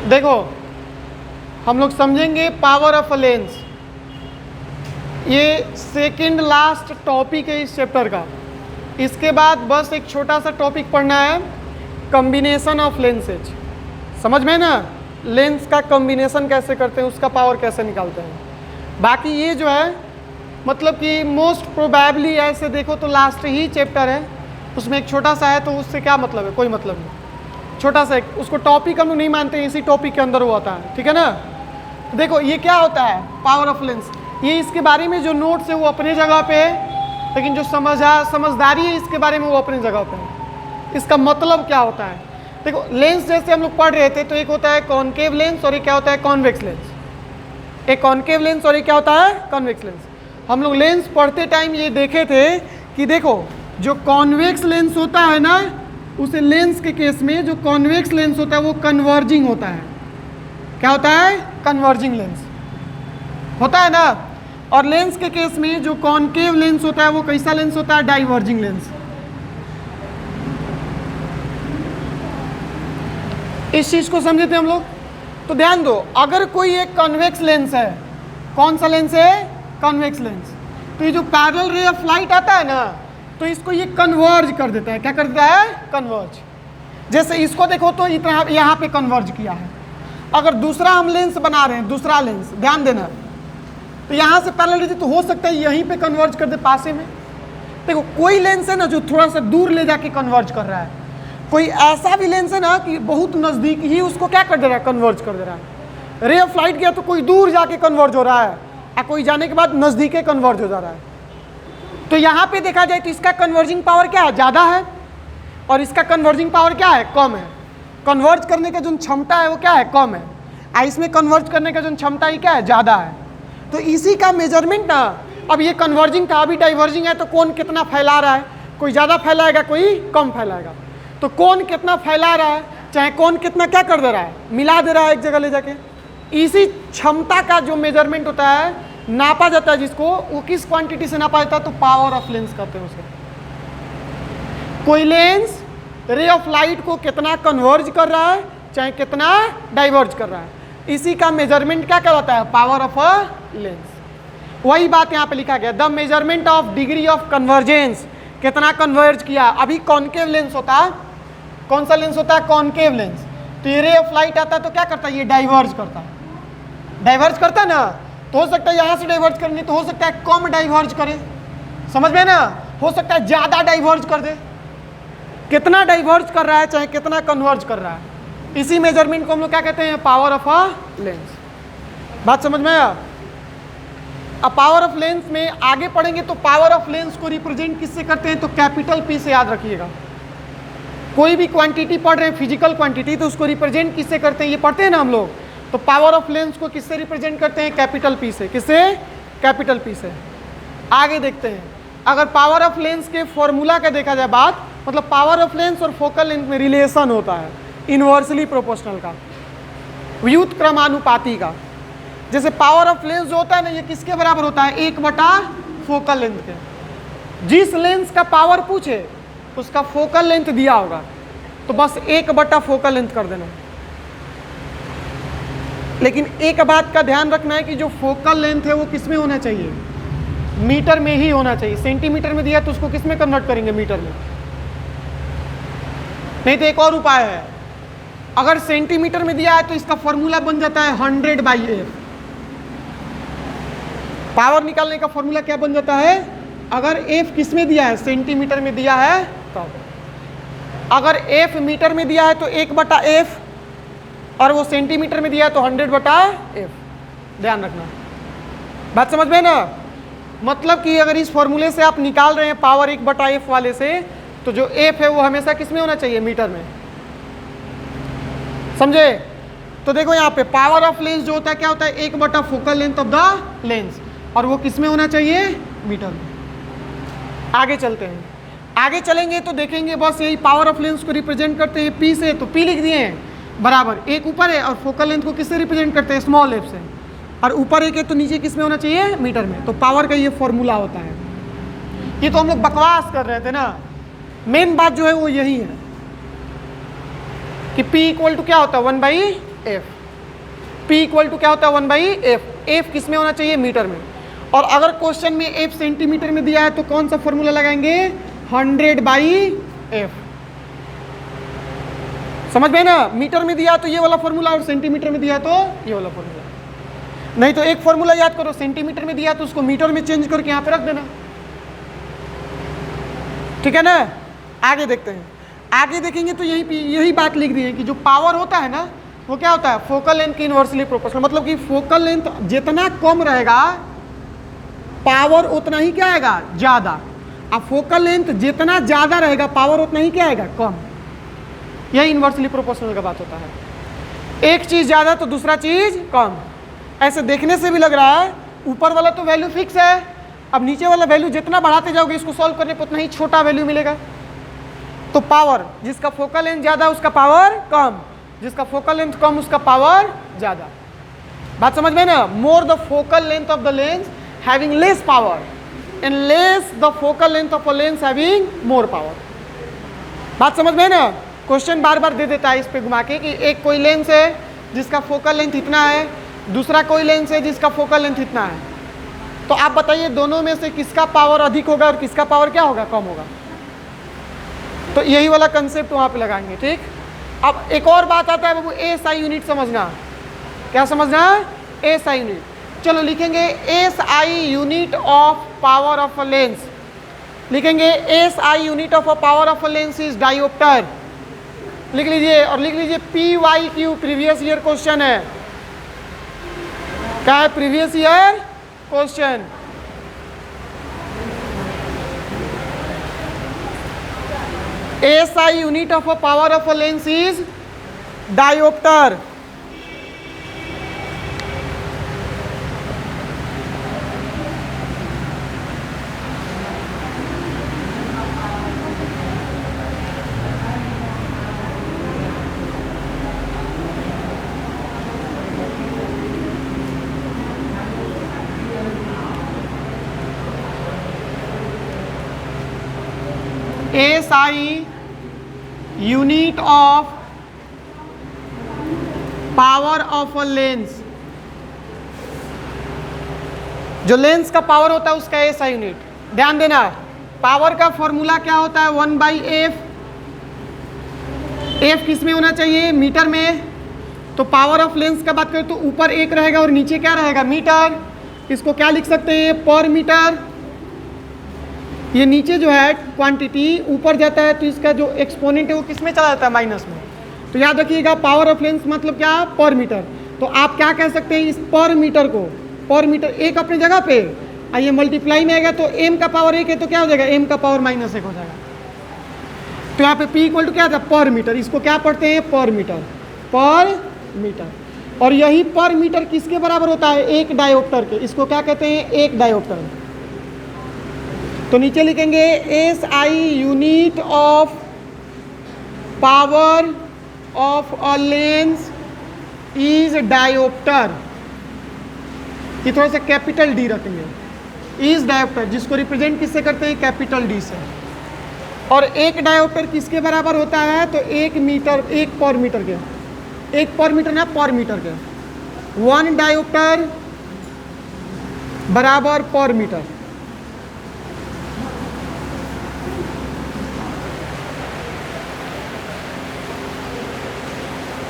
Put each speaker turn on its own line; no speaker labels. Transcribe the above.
देखो हम लोग समझेंगे पावर ऑफ अ लेंस। ये सेकंड लास्ट टॉपिक है इस चैप्टर का। इसके बाद बस एक छोटा सा टॉपिक पढ़ना है, कॉम्बिनेशन ऑफ लेंसेज। समझ में ना, लेंस का कॉम्बिनेशन कैसे करते हैं, उसका पावर कैसे निकालते हैं। बाकी ये जो है मतलब कि मोस्ट प्रोबेबली ऐसे देखो तो लास्ट ही चैप्टर है, उसमें एक छोटा सा है, तो उससे क्या मतलब है, कोई मतलब नहीं। छोटा सा एक उसको टॉपिक हम लोग नहीं मानते, इसी टॉपिक के अंदर वो आता है, ठीक है ना। तो देखो ये क्या होता है पावर ऑफ लेंस, ये इसके बारे में जो नोट्स है वो अपने जगह पे है, लेकिन जो समझदारी है इसके बारे में वो अपनी जगह पे है। इसका मतलब क्या होता है, देखो लेंस जैसे हम लोग पढ़ रहे थे, तो एक होता है कॉनकेव लेंस और एक क्या होता है कॉन्वेक्स लेंस। एक कॉनकेव लेंस और एक क्या होता है कॉन्वेक्स लेंस। हम लोग लेंस पढ़ते टाइम ये देखे थे कि देखो जो कॉन्वेक्स लेंस होता है ना, उसे लेंस के केस में जो कॉन्वेक्स लेंस होता है वो कन्वर्जिंग होता है। क्या होता है, कन्वर्जिंग लेंस होता है ना। और लेंस के केस में जो कॉनकेव लेंस होता है वो कैसा लेंस होता है, डाइवर्जिंग लेंस। इस चीज को समझे थे हम लोग। तो ध्यान दो, अगर कोई एक कॉन्वेक्स लेंस है, कौन सा लेंस है, कॉन्वेक्स लेंस, तो ये जो पैरेलल रे ऑफ लाइट आता है ना, तो इसको ये कन्वर्ज कर देता है। क्या कर देता है, कन्वर्ज। जैसे इसको देखो तो इतना यहाँ पे कन्वर्ज किया है। अगर दूसरा हम लेंस बना रहे हैं, दूसरा लेंस, ध्यान देना, तो यहाँ से पैरेलल रे तो हो सकता है यहीं पे कन्वर्ज कर दे पासे में। देखो कोई लेंस है ना जो थोड़ा सा दूर ले जाके कन्वर्ज कर रहा है, कोई ऐसा भी लेंस है ना कि बहुत नजदीक ही उसको क्या कर दे रहा है, कन्वर्ज कर दे रहा है। रे ऑफ लाइट गया तो कोई दूर जाके कन्वर्ज हो रहा है, और कोई जाने के बाद नजदीके कन्वर्ज हो जा रहा है। तो यहाँ पे देखा जाए तो इसका कन्वर्जिंग पावर क्या है, ज्यादा है, और इसका कन्वर्जिंग पावर क्या है, कम है। कन्वर्ज करने का जो क्षमता है वो क्या है, कम है, और इसमें कन्वर्ज करने का जो क्षमता है क्या है, ज्यादा है। तो इसी का मेजरमेंट ना, अब ये कन्वर्जिंग का, अभी डाइवर्जिंग है, तो कौन कितना फैला रहा है, कोई ज्यादा फैलाएगा कोई कम फैलाएगा। तो कौन कितना फैला रहा है, चाहे कौन कितना क्या कर दे रहा है, मिला दे रहा है एक जगह ले जाके। इसी क्षमता का जो मेजरमेंट होता है, नापा जाता है, जिसको वो किस क्वांटिटी से नापा जाता है, तो पावर ऑफ लेंस कहते हैं उसे। कोई लेंस रे ऑफ लाइट को कितना कन्वर्ज कर रहा है, चाहे कितना डाइवर्ज कर रहा है, इसी का मेजरमेंट क्या कहलाता है, पावर ऑफ अ लेंस। वही बात यहाँ पे लिखा गया, the measurement of degree of convergence, कितना कन्वर्ज किया। अभी कॉनकेव लेंस होता है, कौन सा लेंस होता है, कॉनकेव लेंस। तो ये रे ऑफ लाइट आता है तो क्या करता है, ये डाइवर्ज करता है, डाइवर्ज करता है ना। तो हो सकता है यहाँ से डाइवर्ज करनी, तो हो सकता है कम डाइवर्ज करे, समझ में ना, हो सकता है ज्यादा डाइवर्ज कर दे। कितना डाइवर्ज कर रहा है, चाहे कितना कन्वर्ज कर रहा है, इसी मेजरमेंट को हम लोग क्या कहते हैं, पावर ऑफ अ लेंस। बात समझ में आया। अब पावर ऑफ लेंस में आगे पढ़ेंगे तो पावर ऑफ लेंस को रिप्रेजेंट किससे करते हैं, तो कैपिटल पी से याद रखिएगा। कोई भी क्वांटिटी पढ़ रहे हैं, फिजिकल क्वांटिटी, तो उसको रिप्रेजेंट किससे करते हैं, ये पढ़ते हैं ना हम लोग। तो पावर ऑफ लेंस को किससे रिप्रेजेंट करते हैं, कैपिटल पी से। किससे, कैपिटल पी से। आगे देखते हैं, अगर पावर ऑफ लेंस के फॉर्मूला का देखा जाए बात, मतलब पावर ऑफ लेंस और फोकल लेंथ में रिलेशन होता है इनवर्सली प्रोपोर्शनल का, व्युत क्रमानुपाती का। जैसे पावर ऑफ लेंस जो होता है ना, ये किसके बराबर होता है, 1/, फोकल लेंथ के। जिस लेंस का पावर पूछे उसका फोकल लेंथ दिया होगा, तो बस 1/, फोकल लेंथ कर देना। लेकिन एक बात का ध्यान रखना है कि जो फोकल लेंथ है वो किस में होना चाहिए, मीटर में ही होना चाहिए। सेंटीमीटर में दिया तो उसको किस में कन्वर्ट करेंगे, मीटर में। नहीं तो एक और उपाय है, अगर सेंटीमीटर में दिया है तो इसका फॉर्मूला बन जाता है 100/f। पावर निकालने का फॉर्मूला क्या बन जाता है, अगर f किस में दिया है, सेंटीमीटर में दिया है तब। अगर f मीटर में दिया है तो 1/f, और वो सेंटीमीटर में दिया है तो 100/f। ध्यान रखना, बात समझ में ना। मतलब कि अगर इस फॉर्मूले से आप निकाल रहे हैं पावर 1/f वाले से, तो जो f है वो हमेशा किस में होना चाहिए, मीटर में। समझे। तो देखो यहाँ पे पावर ऑफ लेंस जो होता है क्या होता है, 1/, focal length of the lens, और वो किस में होना चाहिए, मीटर में। आगे चलते हैं, आगे चलेंगे तो देखेंगे बस यही पावर ऑफ लेंस को रिप्रेजेंट करते हैं P से, तो P लिख दिए हैं बराबर, एक ऊपर है, और फोकल लेंथ को किससे रिप्रेजेंट करते हैं, स्मॉल f से, और ऊपर एक है तो नीचे किस में होना चाहिए, मीटर में। तो पावर का ये फॉर्मूला होता है। ये तो हम लोग बकवास कर रहे थे ना, मेन बात जो है वो यही है कि P इक्वल टू क्या होता है, 1/f। P इक्वल टू क्या होता है 1/f। f किस में होना चाहिए, मीटर में। और अगर क्वेश्चन में f सेंटीमीटर में दिया है तो कौन सा फॉर्मूला लगाएंगे, 100/f। समझ में ना, मीटर में दिया तो ये वाला फॉर्मूला और सेंटीमीटर में दिया तो ये वाला फॉर्मूला। नहीं तो एक फॉर्मूला याद करो, सेंटीमीटर में दिया तो उसको मीटर में चेंज करके यहाँ पे रख देना, ठीक है ना। आगे देखते हैं, आगे देखेंगे तो यही बात लिख दी है कि जो पावर होता है ना वो क्या होता है, फोकल लेंथ की इनवर्सली प्रोपोर्शनल। मतलब कि फोकल लेंथ जितना कम रहेगा पावर उतना ही क्या आएगा, ज्यादा। अब फोकल लेंथ जितना ज्यादा रहेगा पावर उतना ही क्या आएगा, कम। यही इनवर्सली प्रोपोर्शनल का बात होता है। एक चीज ज्यादा तो दूसरा चीज कम। ऐसे देखने से भी लग रहा है ऊपर वाला तो वैल्यू फिक्स है, अब नीचे वाला वैल्यू जितना बढ़ाते जाओगे इसको सॉल्व करने पर उतना ही छोटा वैल्यू मिलेगा। तो पावर, जिसका फोकल लेंथ ज्यादा उसका पावर कम, जिसका फोकल लेंथ कम उसका पावर ज्यादा। बात समझ में ना, more the focal length of the lens having less power and less the focal length of a lens having more power. बात समझ में ना। क्वेश्चन बार बार दे देता है इस पे घुमा के कि एक कोई लेंस है जिसका फोकल लेंथ इतना है, दूसरा कोई लेंस है जिसका फोकल लेंथ इतना है, तो आप बताइए दोनों में से किसका पावर अधिक होगा और किसका पावर क्या होगा, कम होगा। तो यही वाला कंसेप्ट वहां पे लगाएंगे, ठीक। अब एक और बात आता है बाबू, एसआई यूनिट समझना। क्या समझना, एसआई यूनिट। चलो लिखेंगे SI unit of power of a lens. लिखेंगे SI unit of a power of a lens is dioptre. लिख लीजिए और लिख लीजिए PYQ, प्रीवियस ईयर क्वेश्चन है। क्या है, previous year question. SI unit of a power of a lens is diopter. SI unit of power of a lens. जो lens का पावर होता है उसका एसआई यूनिट। ध्यान देना, पावर का फॉर्मूला क्या होता है, 1/f। f किस में होना चाहिए, मीटर में। तो पावर ऑफ लेंस का बात करें तो ऊपर 1 रहेगा और नीचे क्या रहेगा, मीटर। इसको क्या लिख सकते हैं, पर मीटर। ये नीचे जो है क्वांटिटी ऊपर जाता है तो इसका जो एक्सपोनेंट है वो किस में चला जाता है, माइनस में। तो याद रखिएगा पावर ऑफ लेंस मतलब क्या, पर मीटर। तो आप क्या कह सकते हैं, इस पर मीटर को, पर मीटर एक अपनी जगह पे, ये मल्टीप्लाई में आएगा तो m का पावर 1 है तो क्या हो जाएगा, m का पावर -1 हो जाएगा। तो यहाँ पे p इक्वल टू क्या था, पर मीटर। इसको क्या पढ़ते हैं, पर मीटर, पर मीटर। और यही पर मीटर किसके बराबर होता है, एक डायोप्टर के। इसको क्या कहते हैं, एक डायोप्टर। तो नीचे लिखेंगे SI unit of power of a lens is dioptre. ये थोड़ा सा कैपिटल डी रखेंगे, इज डायोप्टर, जिसको रिप्रेजेंट किससे करते हैं, कैपिटल डी से। और एक डायोप्टर किसके बराबर होता है, तो 1 मीटर, 1 पर मीटर के, 1 पर मीटर ना, पर मीटर के। 1 डायोप्टर बराबर पर मीटर।